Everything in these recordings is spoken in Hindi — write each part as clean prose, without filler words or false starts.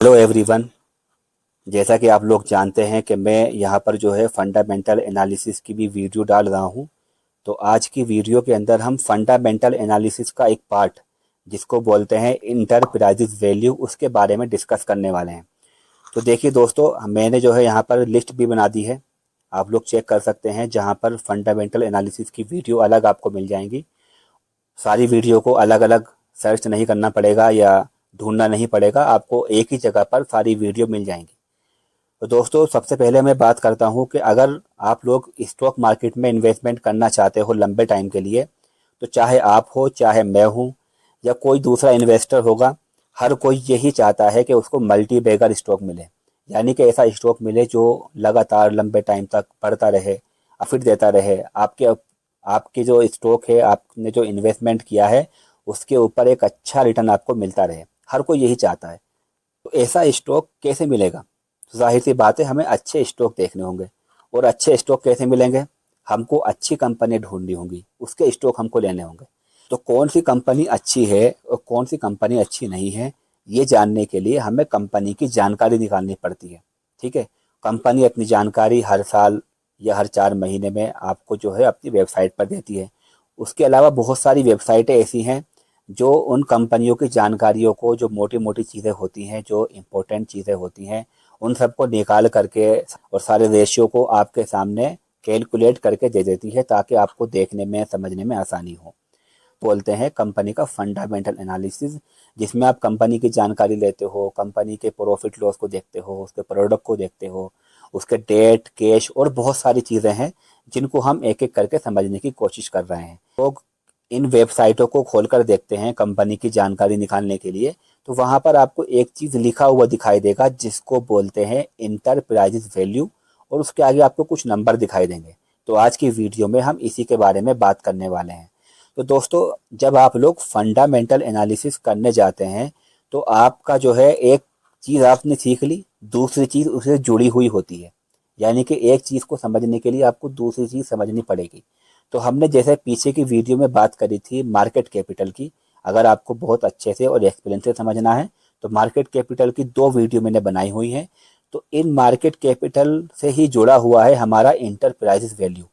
Hello everyone. जैसा कि आप लोग जानते हैं कि मैं यहाँ पर जो है फंडामेंटल एनालिसिस की भी वीडियो डाल रहा हूँ। तो आज की वीडियो के अंदर हम फंडामेंटल एनालिसिस का एक पार्ट जिसको बोलते हैं इंटरप्राइजेज वैल्यू उसके बारे में डिस्कस करने वाले हैं। तो देखिए दोस्तों, मैंने जो है यहाँ पर लिस्ट भी बना दी है, आप लोग चेक कर सकते हैं, जहाँ पर फंडामेंटल एनालिसिस की वीडियो अलग आपको मिल जाएंगी। सारी वीडियो को अलग अलग सर्च नहीं करना पड़ेगा या ढूंढना नहीं पड़ेगा, आपको एक ही जगह पर सारी वीडियो मिल जाएंगी। तो दोस्तों, सबसे पहले मैं बात करता हूँ कि अगर आप लोग स्टॉक मार्केट में इन्वेस्टमेंट करना चाहते हो लंबे टाइम के लिए, तो चाहे आप हो, चाहे मैं हूँ, या कोई दूसरा इन्वेस्टर होगा, हर कोई यही चाहता है कि उसको मल्टी बैगर स्टॉक मिले। यानी कि ऐसा स्टॉक मिले जो लगातार लंबे टाइम तक बढ़ता रहे, प्रॉफिट देता रहे। आपके आपके जो स्टॉक है, आपने जो इन्वेस्टमेंट किया है, उसके ऊपर एक अच्छा रिटर्न आपको मिलता रहे। हर कोई यही चाहता है। तो ऐसा स्टॉक कैसे मिलेगा? तो जाहिर सी बात है, हमें अच्छे स्टॉक देखने होंगे। और अच्छे स्टॉक कैसे मिलेंगे? हमको अच्छी कंपनी ढूंढनी होंगी, उसके स्टॉक हमको लेने होंगे। तो कौन सी कंपनी अच्छी है और कौन सी कंपनी अच्छी नहीं है, ये जानने के लिए हमें कंपनी की जानकारी निकालनी पड़ती है। ठीक है। कंपनी अपनी जानकारी हर साल या हर 4 महीने में आपको जो है अपनी वेबसाइट पर देती है। उसके अलावा बहुत सारी वेबसाइटें ऐसी हैं जो उन कंपनियों की जानकारियों को, जो मोटी मोटी चीज़ें होती हैं, जो इम्पोर्टेंट चीज़ें होती हैं, उन सबको निकाल करके और सारे रेशियो को आपके सामने कैलकुलेट करके दे देती है, ताकि आपको देखने में, समझने में आसानी हो। बोलते हैं कंपनी का फंडामेंटल एनालिसिस, जिसमें आप कंपनी की जानकारी लेते हो, कंपनी के प्रॉफिट लॉस को देखते हो, उसके प्रोडक्ट को देखते हो, उसके डेट, कैश और बहुत सारी चीज़ें हैं जिनको हम एक एक करके समझने की कोशिश कर रहे हैं। लोग इन वेबसाइटों को खोलकर देखते हैं कंपनी की जानकारी निकालने के लिए, तो वहाँ पर आपको एक चीज़ लिखा हुआ दिखाई देगा जिसको बोलते हैं इंटरप्राइजेज वैल्यू, और उसके आगे आपको कुछ नंबर दिखाई देंगे। तो आज की वीडियो में हम इसी के बारे में बात करने वाले हैं। तो दोस्तों, जब आप लोग फंडामेंटल एनालिसिस करने जाते हैं, तो आपका जो है एक चीज़ आपने सीख ली, दूसरी चीज़ उससे जुड़ी हुई होती है। यानी कि एक चीज़ को समझने के लिए आपको दूसरी चीज़ समझनी पड़ेगी। तो हमने जैसे पीछे की वीडियो में बात करी थी मार्केट कैपिटल की, अगर आपको बहुत अच्छे से और एक्सपीरियंस से समझना है तो मार्केट कैपिटल की 2 वीडियो मैंने बनाई हुई हैं। तो इन मार्केट कैपिटल से ही जुड़ा हुआ है हमारा इंटरप्राइजेज वैल्यू।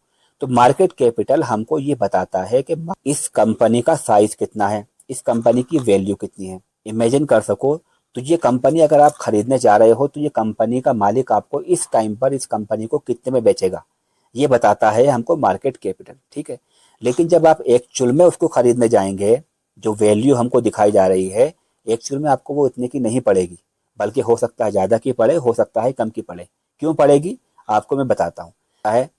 तो मार्केट कैपिटल हमको ये बताता है कि इस कंपनी का साइज कितना है, इस कंपनी की वैल्यू कितनी है। इमेजिन कर सको, तो ये कंपनी अगर आप खरीदने जा रहे हो, तो ये कंपनी का मालिक आपको इस टाइम पर इस कंपनी को कितने में बेचेगा, ये बताता है हमको मार्केट कैपिटल। ठीक है। लेकिन जब आप एक्चुअल में उसको खरीदने जाएंगे, जो वैल्यू हमको दिखाई जा रही है, एक्चुअल में आपको वो इतने की नहीं पड़ेगी, बल्कि हो सकता है ज़्यादा की पड़े, हो सकता है कम की पड़े। क्यों पड़ेगी, आपको मैं बताता हूँ। है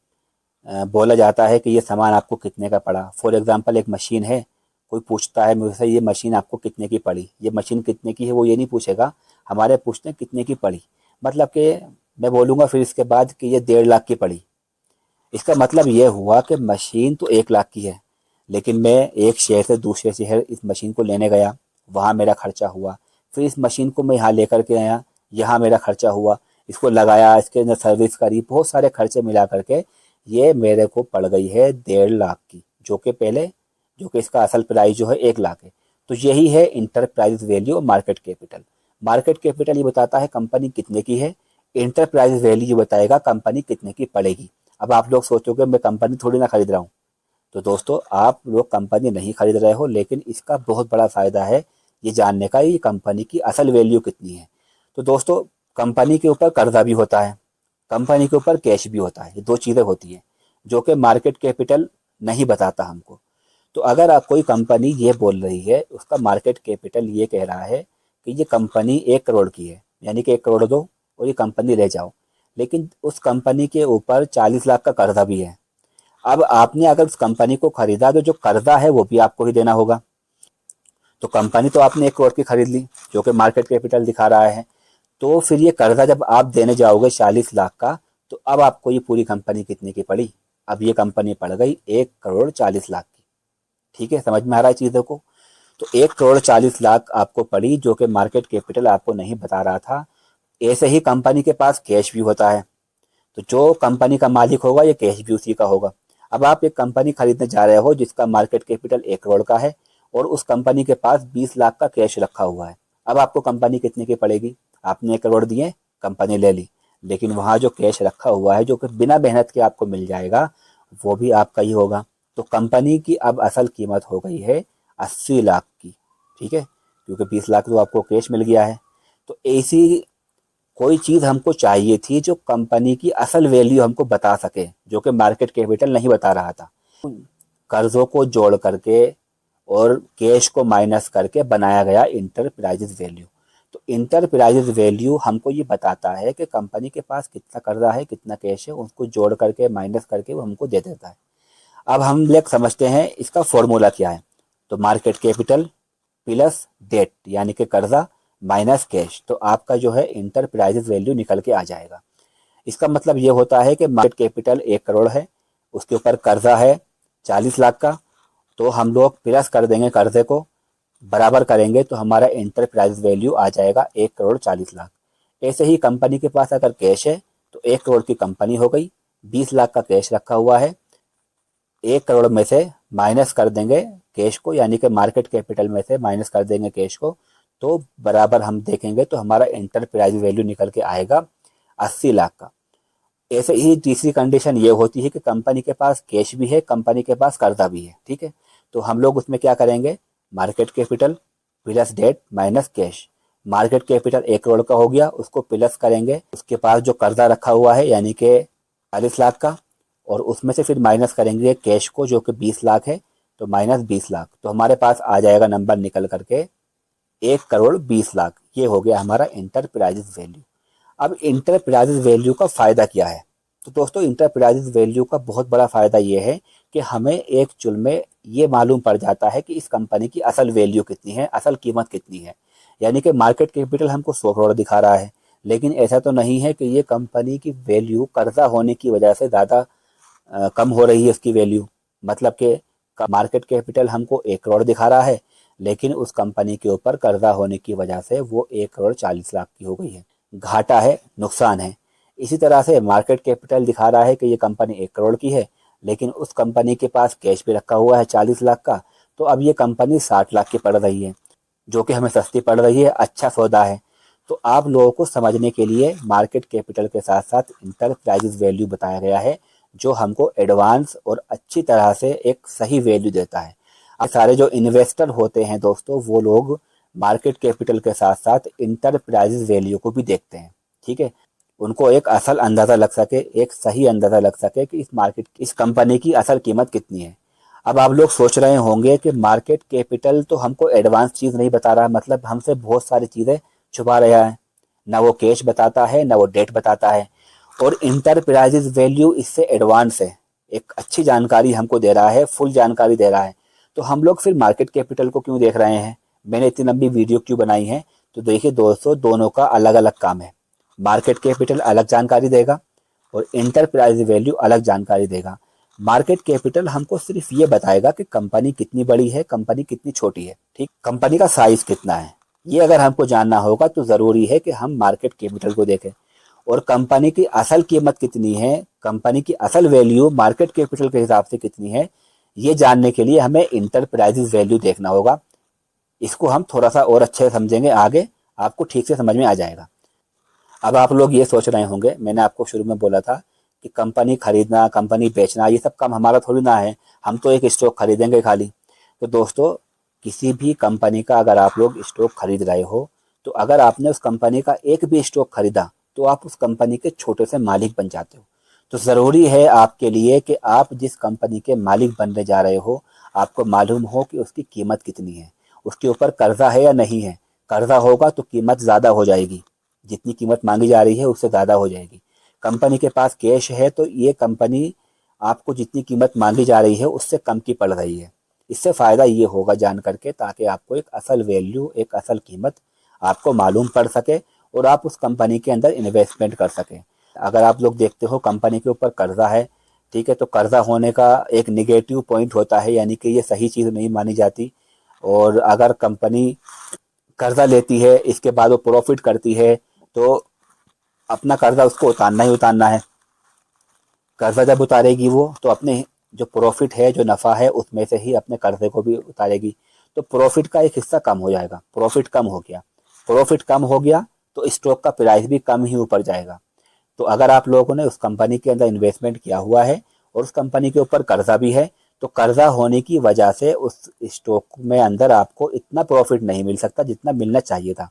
बोला जाता है कि ये सामान आपको कितने का पड़ा। फॉर एग्जांपल, एक मशीन है, कोई पूछता है मुझसे ये मशीन आपको कितने की पड़ी, ये मशीन कितने की है, वो ये नहीं पूछेगा, हमारे पूछते हैं कितने की पड़ी। मतलब कि मैं बोलूँगा फिर इसके बाद कि ये 1.5 लाख की पड़ी। इसका मतलब ये हुआ कि मशीन तो 1 लाख की है, लेकिन मैं एक शहर से दूसरे शहर इस मशीन को लेने गया, वहाँ मेरा खर्चा हुआ। फिर इस मशीन को मैं यहाँ लेकर के आया, यहाँ मेरा खर्चा हुआ। इसको लगाया, इसके अंदर सर्विस करी, बहुत सारे खर्चे मिला करके ये मेरे को पड़ गई है 1.5 लाख की, जो कि इसका असल प्राइस जो है 1 लाख है। तो यही है इंटरप्राइज वैल्यू और मार्केट कैपिटल। मार्केट कैपिटल ये बताता है कंपनी कितने की है, इंटरप्राइज वैल्यू ये बताएगा कंपनी कितने की पड़ेगी। अब आप लोग सोचोगे मैं कंपनी थोड़ी ना खरीद रहा हूँ। तो दोस्तों, आप लोग कंपनी नहीं खरीद रहे हो, लेकिन इसका बहुत बड़ा फायदा है ये जानने का, ये कंपनी की असल वैल्यू कितनी है। तो दोस्तों, कंपनी के ऊपर कर्जा भी होता है, कंपनी के ऊपर कैश भी होता है। ये 2 चीज़ें होती हैं जो कि मार्केट कैपिटल नहीं बताता हमको। तो अगर आप कोई कंपनी ये बोल रही है, उसका मार्केट कैपिटल ये कह रहा है कि ये कंपनी 1 करोड़ की है, यानी कि 1 करोड़ दो और ये कंपनी ले जाओ, लेकिन उस कंपनी के ऊपर 40 लाख का कर्जा भी है। अब आपने अगर उस कंपनी को खरीदा, तो जो कर्जा है वो भी आपको ही देना होगा। तो कंपनी तो आपने 1 करोड़ की खरीद ली, जो कि मार्केट कैपिटल दिखा रहा है। तो फिर ये कर्जा जब आप देने जाओगे 40 लाख का, तो अब आपको ये पूरी कंपनी कितने की पड़ी? अब ये कंपनी पड़ गई 1 करोड़ 40 लाख की। ठीक है, समझ में आ रहा है चीज़ों को? तो 1 करोड़ 40 लाख आपको पड़ी, जो कि मार्केट कैपिटल आपको नहीं बता रहा था। ऐसे ही कंपनी के पास कैश भी होता है, तो जो कंपनी का मालिक होगा ये कैश भी उसी का होगा। अब आप एक कंपनी खरीदने जा रहे हो जिसका मार्केट कैपिटल 1 करोड़ का है, और उस कंपनी के पास 20 लाख का कैश रखा हुआ है। अब आपको कंपनी कितने की पड़ेगी? आपने 1 करोड़ दिए, कंपनी ले ली, लेकिन वहाँ जो कैश रखा हुआ है जो कि बिना मेहनत के आपको मिल जाएगा वो भी आपका ही होगा। तो कंपनी की अब असल कीमत हो गई है 80 लाख की, ठीक है, क्योंकि 20 लाख तो आपको कैश मिल गया है। तो ऐसी कोई चीज़ हमको चाहिए थी जो कंपनी की असल वैल्यू हमको बता सके, जो कि मार्केट कैपिटल नहीं बता रहा था। कर्जों को जोड़ करके और कैश को माइनस करके बनाया गया इंटरप्राइजेज वैल्यू। तो इंटरप्राइजेज वैल्यू हमको ये बताता है कि कंपनी के पास कितना कर्जा है, कितना कैश है, उसको जोड़ करके माइनस करके वो हमको दे देता है। अब हम लोग समझते हैं इसका फॉर्मूला क्या है। तो मार्केट कैपिटल प्लस डेट यानी कि कर्जा माइनस कैश, तो आपका जो है इंटरप्राइजेज वैल्यू निकल के आ जाएगा। इसका मतलब ये होता है कि मार्केट कैपिटल 1 करोड़ है, उसके ऊपर कर्जा है 40 लाख का, तो हम लोग प्लस कर देंगे, कर्जे को बराबर करेंगे तो हमारा इंटरप्राइज वैल्यू आ जाएगा 1 करोड़ 40 लाख। ऐसे ही कंपनी के पास अगर कैश है तो 1 करोड़ की कंपनी हो गई, 20 लाख का कैश रखा हुआ है, 1 करोड़ में से माइनस कर देंगे कैश को, यानी कि मार्केट कैपिटल में से माइनस कर देंगे कैश को, तो बराबर हम देखेंगे तो हमारा इंटरप्राइज वैल्यू निकल के आएगा 80 लाख का। ऐसे ही तीसरी कंडीशन ये होती है कि कंपनी के पास कैश भी है, कंपनी के पास कर्जा भी है, ठीक है। तो हम लोग उसमें क्या करेंगे, market capital plus debt minus cash. Market capital 1 crore का हो गया, उसको प्लस करेंगे उसके पास जो कर्जा रखा हुआ है यानी कि 40 लाख का, और उसमें से फिर माइनस करेंगे कैश को जो कि 20 लाख है, तो माइनस 20 लाख, तो हमारे पास आ जाएगा नंबर निकल करके 1 करोड़ 20 लाख। ये हो गया हमारा इंटरप्राइजेज वैल्यू। अब इंटरप्राइजेज वैल्यू का फ़ायदा क्या है? तो दोस्तों इंटरप्राइजेज वैल्यू का बहुत बड़ा फ़ायदा ये है कि हमें एक चुल में ये मालूम पड़ जाता है कि इस कंपनी की असल वैल्यू कितनी है, असल कीमत कितनी है। यानी कि मार्केट कैपिटल हमको 100 करोड़ दिखा रहा है, लेकिन ऐसा तो नहीं है कि ये कंपनी की वैल्यू कर्जा होने की वजह से ज़्यादा कम हो रही है उसकी वैल्यू। मतलब कि मार्केट कैपिटल हमको 1 करोड़ दिखा रहा है, लेकिन उस कंपनी के ऊपर कर्जा होने की वजह से वो 1 करोड़ 40 लाख की हो गई है। घाटा है, नुकसान है। इसी तरह से मार्केट कैपिटल दिखा रहा है कि ये कंपनी 1 करोड़ की है, लेकिन उस कंपनी के पास कैश भी रखा हुआ है 40 लाख का, तो अब ये कंपनी 60 लाख की पड़ रही है, जो कि हमें सस्ती पड़ रही है, अच्छा सौदा है। तो आप लोगों को समझने के लिए मार्केट कैपिटल के साथ साथ इंटरप्राइजेज वैल्यू बताया गया है, जो हमको एडवांस और अच्छी तरह से एक सही वैल्यू देता है। अब सारे जो इन्वेस्टर होते हैं दोस्तों, वो लोग मार्केट कैपिटल के साथ साथ इंटरप्राइजेज वैल्यू को भी देखते हैं, ठीक है। उनको एक असल अंदाज़ा लग सके, एक सही अंदाज़ा लग सके कि इस कंपनी की असल कीमत कितनी है। अब आप लोग सोच रहे होंगे कि मार्केट कैपिटल तो हमको एडवांस चीज़ नहीं बता रहा, मतलब हमसे बहुत सारी चीज़ें छुपा रहा है। ना वो कैश बताता है, ना वो डेट बताता है, और इंटरप्राइजेज वैल्यू इससे एडवांस है, एक अच्छी जानकारी हमको दे रहा है, फुल जानकारी दे रहा है। तो हम लोग फिर मार्केट कैपिटल को क्यों देख रहे हैं? मैंने इतनी लंबी वीडियो क्यों बनाई है? तो देखिए दोस्तों, दोनों का अलग अलग काम है। मार्केट कैपिटल अलग जानकारी देगा और इंटरप्राइज वैल्यू अलग जानकारी देगा। मार्केट कैपिटल हमको सिर्फ ये बताएगा कि कंपनी कितनी बड़ी है, कंपनी कितनी छोटी है, ठीक, कंपनी का साइज कितना है। ये अगर हमको जानना होगा तो ज़रूरी है कि हम मार्केट कैपिटल को देखें। और कंपनी की असल कीमत कितनी है, कंपनी की असल वैल्यू मार्केट कैपिटल के हिसाब से कितनी है, ये जानने के लिए हमें इंटरप्राइजेज वैल्यू देखना होगा। इसको हम थोड़ा सा और अच्छे से समझेंगे, आगे आपको ठीक से समझ में आ जाएगा। अब आप लोग ये सोच रहे होंगे, मैंने आपको शुरू में बोला था कि कंपनी खरीदना, कंपनी बेचना, ये सब काम हमारा थोड़ी ना है, हम तो एक स्टॉक खरीदेंगे खाली। तो दोस्तों, किसी भी कंपनी का अगर आप लोग स्टॉक खरीद रहे हो, तो अगर आपने उस कंपनी का एक भी स्टॉक खरीदा तो आप उस कंपनी के छोटे से मालिक बन जाते हो। तो ज़रूरी है आपके लिए कि आप जिस कंपनी के मालिक बनने जा रहे हो, आपको मालूम हो कि उसकी कीमत कितनी है, उसके ऊपर कर्जा है या नहीं है। कर्जा होगा तो कीमत ज़्यादा हो जाएगी, जितनी कीमत मांगी जा रही है उससे ज़्यादा हो जाएगी। कंपनी के पास कैश है तो ये कंपनी आपको जितनी कीमत मांगी जा रही है उससे कम की पड़ रही है। इससे फ़ायदा ये होगा जान करके, ताकि आपको एक असल वैल्यू, एक असल कीमत आपको मालूम पड़ सके और आप उस कंपनी के अंदर इन्वेस्टमेंट कर सकें। अगर आप लोग देखते हो कंपनी के ऊपर कर्जा है, ठीक है, तो कर्जा होने का एक निगेटिव पॉइंट होता है, यानी कि ये सही चीज़ नहीं मानी जाती। और अगर कंपनी कर्जा लेती है, इसके बाद वो प्रॉफिट करती है, तो अपना कर्जा उसको उतारना ही उतारना है। कर्जा जब उतारेगी वो, तो अपने जो प्रॉफिट है, जो नफ़ा है, उसमें से ही अपने कर्जे को भी उतारेगी। तो प्रॉफिट का एक हिस्सा कम हो जाएगा, प्रॉफिट कम हो गया। प्रॉफिट कम हो गया तो स्टॉक का प्राइस भी कम ही ऊपर जाएगा। तो अगर आप लोगों ने उस कंपनी के अंदर इन्वेस्टमेंट किया हुआ है और उस कंपनी के ऊपर कर्जा भी है, तो कर्जा होने की वजह से उस स्टॉक में अंदर आपको इतना प्रॉफिट नहीं मिल सकता जितना मिलना चाहिए था।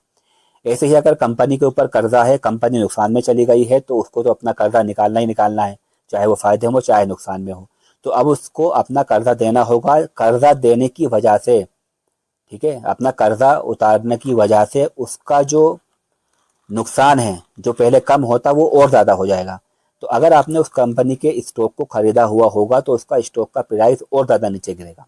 ऐसे ही अगर कंपनी के ऊपर कर्जा है, कंपनी नुकसान में चली गई है, तो उसको तो अपना कर्जा निकालना ही निकालना है, चाहे वो फायदे में हो चाहे नुकसान में हो। तो अब उसको अपना कर्जा देना होगा। कर्जा देने की वजह से, ठीक है, अपना कर्जा उतारने की वजह से उसका जो नुकसान है, जो पहले कम होता वो और ज़्यादा हो जाएगा। तो अगर आपने उस कंपनी के स्टॉक को खरीदा हुआ होगा तो उसका स्टॉक का प्राइस और ज़्यादा नीचे गिरेगा।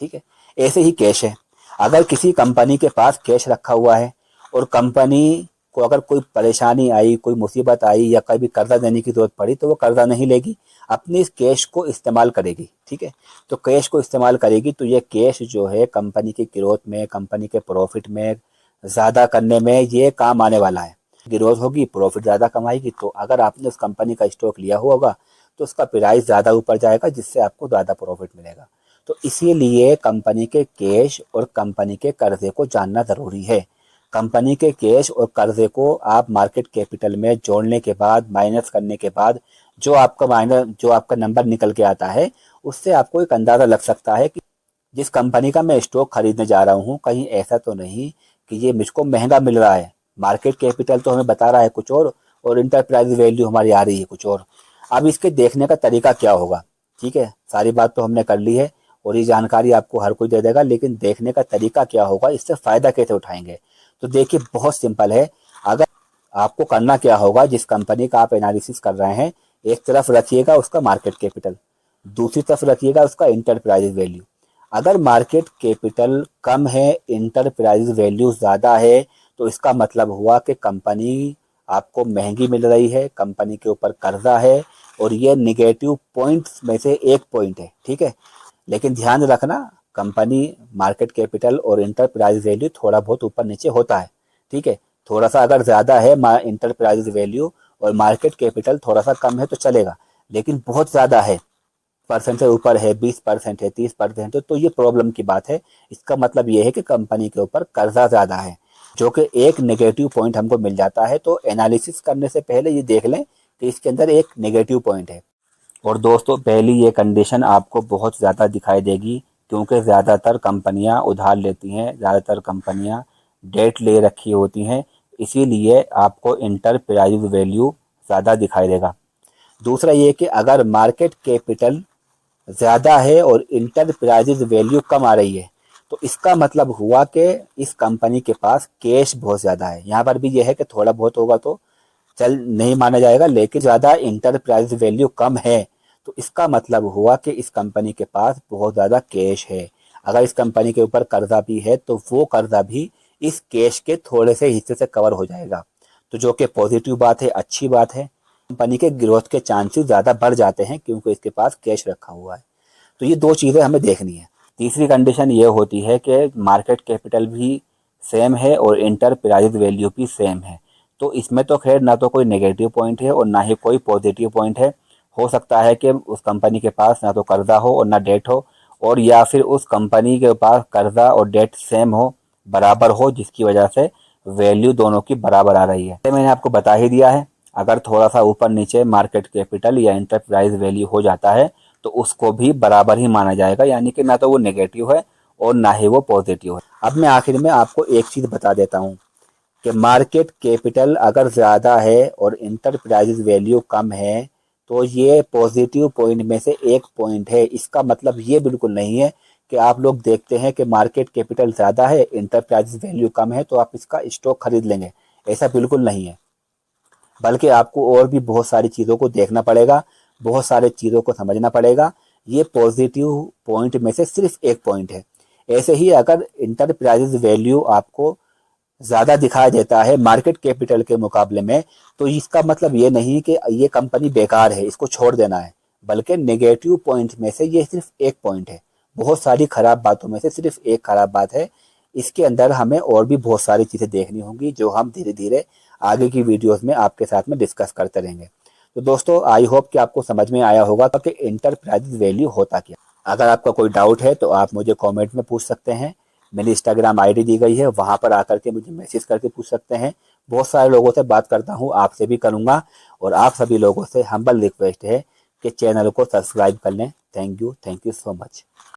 ठीक है, ऐसे ही कैश है। अगर किसी कंपनी के पास कैश रखा हुआ है और कंपनी को अगर कोई परेशानी आई, कोई मुसीबत आई या कभी कर्जा देने की जरूरत पड़ी, तो वो कर्जा नहीं लेगी, अपनी इस कैश को इस्तेमाल करेगी। ठीक है, तो कैश को इस्तेमाल करेगी तो ये कैश जो है कंपनी की ग्रोथ में, कंपनी के प्रॉफिट में ज़्यादा करने में ये काम आने वाला है। ग्रोथ होगी, प्रॉफिट ज़्यादा कमाएगी। तो अगर आपने उस कंपनी का स्टॉक लिया हुआ होगा तो उसका प्राइस ज़्यादा ऊपर जाएगा, जिससे आपको ज़्यादा प्रॉफिट मिलेगा। तो इसीलिए कंपनी के कैश और कंपनी के कर्जे को जानना ज़रूरी है। कंपनी के कैश और कर्जे को आप मार्केट कैपिटल में जोड़ने के बाद, माइनस करने के बाद जो आपका नंबर निकल के आता है, उससे आपको एक अंदाज़ा लग सकता है कि जिस कंपनी का मैं स्टॉक खरीदने जा रहा हूँ, कहीं ऐसा तो नहीं कि ये मुझको महंगा मिल रहा है। मार्केट कैपिटल तो हमें बता रहा है कुछ और इंटरप्राइज वैल्यू हमारी आ रही है कुछ और। अब इसके देखने का तरीका क्या होगा? ठीक है, सारी बात तो हमने कर ली है और ये जानकारी आपको हर कोई दे देगा, लेकिन देखने का तरीका क्या होगा, इससे फ़ायदा कैसे उठाएंगे? तो देखिए, बहुत सिंपल है। अगर आपको करना क्या होगा, जिस कंपनी का आप एनालिसिस कर रहे हैं, एक तरफ रखिएगा उसका मार्केट कैपिटल, दूसरी तरफ रखिएगा उसका इंटरप्राइज वैल्यू। अगर मार्केट कैपिटल कम है, इंटरप्राइज वैल्यू ज़्यादा है, तो इसका मतलब हुआ कि कंपनी आपको महंगी मिल रही है, कंपनी के ऊपर कर्जा है और ये निगेटिव पॉइंट्स में से एक पॉइंट है। ठीक है, लेकिन ध्यान रखना, कंपनी मार्केट कैपिटल और इंटरप्राइज वैल्यू थोड़ा बहुत ऊपर नीचे होता है। ठीक है, थोड़ा सा अगर ज़्यादा है इंटरप्राइज वैल्यू और मार्केट कैपिटल थोड़ा सा कम है तो चलेगा, लेकिन बहुत ज़्यादा है, परसेंट से ऊपर है, 20% है, 30% है, तो ये प्रॉब्लम की बात है। इसका मतलब ये है कि कंपनी के ऊपर कर्जा ज़्यादा है, जो कि एक नेगेटिव पॉइंट हमको मिल जाता है। तो एनालिसिस करने से पहले ये देख लें कि इसके अंदर एक नेगेटिव पॉइंट है। और दोस्तों, पहली ये कंडीशन आपको बहुत ज़्यादा दिखाई देगी, क्योंकि ज़्यादातर कंपनियां उधार लेती हैं, ज़्यादातर कंपनियां डेट ले रखी होती हैं, इसीलिए आपको इंटरप्राइज वैल्यू ज़्यादा दिखाई देगा। दूसरा ये कि अगर मार्केट कैपिटल ज़्यादा है और इंटरप्राइजेज वैल्यू कम आ रही है, तो इसका मतलब हुआ कि इस कंपनी के पास कैश बहुत ज़्यादा है। यहाँ पर भी यह है कि थोड़ा बहुत होगा तो चल नहीं माना जाएगा, लेकिन ज़्यादा इंटरप्राइज वैल्यू कम है तो इसका मतलब हुआ कि इस कंपनी के पास बहुत ज़्यादा कैश है। अगर इस कंपनी के ऊपर कर्जा भी है तो वो कर्जा भी इस कैश के थोड़े से हिस्से से कवर हो जाएगा, तो जो कि पॉजिटिव बात है, अच्छी बात है। कंपनी के ग्रोथ के चांसेस ज़्यादा बढ़ जाते हैं क्योंकि इसके पास कैश रखा हुआ है। तो ये दो चीज़ें हमें देखनी है। तीसरी कंडीशन ये होती है कि मार्केट कैपिटल भी सेम है और इंटरप्राइज वैल्यू भी सेम है। तो इसमें तो खैर ना तो कोई नेगेटिव पॉइंट है और ना ही कोई पॉजिटिव पॉइंट है। हो सकता है कि उस कंपनी के पास ना तो कर्जा हो और ना डेट हो, और या फिर उस कंपनी के पास कर्जा और डेट सेम हो, बराबर हो, जिसकी वजह से वैल्यू दोनों की बराबर आ रही है। मैंने आपको बता ही दिया है, अगर थोड़ा सा ऊपर नीचे मार्केट कैपिटल या इंटरप्राइज वैल्यू हो जाता है तो उसको भी बराबर ही माना जाएगा, यानी कि ना तो वो नेगेटिव है और ना ही वो पॉजिटिव है। अब मैं आखिर में आपको एक चीज़ बता देता हूँ कि मार्केट कैपिटल अगर ज़्यादा है और इंटरप्राइज वैल्यू कम है तो ये पॉजिटिव पॉइंट में से एक पॉइंट है। इसका मतलब ये बिल्कुल नहीं है कि आप लोग देखते हैं कि मार्केट कैपिटल ज़्यादा है, इंटरप्राइज वैल्यू कम है, तो आप इसका स्टॉक खरीद लेंगे। ऐसा बिल्कुल नहीं है, बल्कि आपको और भी बहुत सारी चीज़ों को देखना पड़ेगा, बहुत सारे चीज़ों को समझना पड़ेगा। ये पॉजिटिव पॉइंट में से सिर्फ एक पॉइंट है। ऐसे ही अगर इंटरप्राइज वैल्यू आपको ज़्यादा दिखाई देता है मार्केट कैपिटल के मुकाबले में, तो इसका मतलब ये नहीं कि ये कंपनी बेकार है, इसको छोड़ देना है, बल्कि नेगेटिव पॉइंट में से ये सिर्फ एक पॉइंट है। बहुत सारी खराब बातों में से सिर्फ एक खराब बात है। इसके अंदर हमें और भी बहुत सारी चीज़ें देखनी होंगी, जो हम धीरे धीरे आगे की वीडियोस में आपके साथ में डिस्कस करते रहेंगे। तो दोस्तों, आई होप कि आपको समझ में आया होगा कि इंटरप्राइज वैल्यू होता क्या। अगर आपका कोई डाउट है तो आप मुझे कमेंट में पूछ सकते हैं, मेरी इंस्टाग्राम आईडी दी गई है, वहाँ पर आकर के मुझे मैसेज करके पूछ सकते हैं। बहुत सारे लोगों से बात करता हूँ, आपसे भी करूँगा। और आप सभी लोगों से हम्बल रिक्वेस्ट है कि चैनल को सब्सक्राइब कर लें। Thank you so much.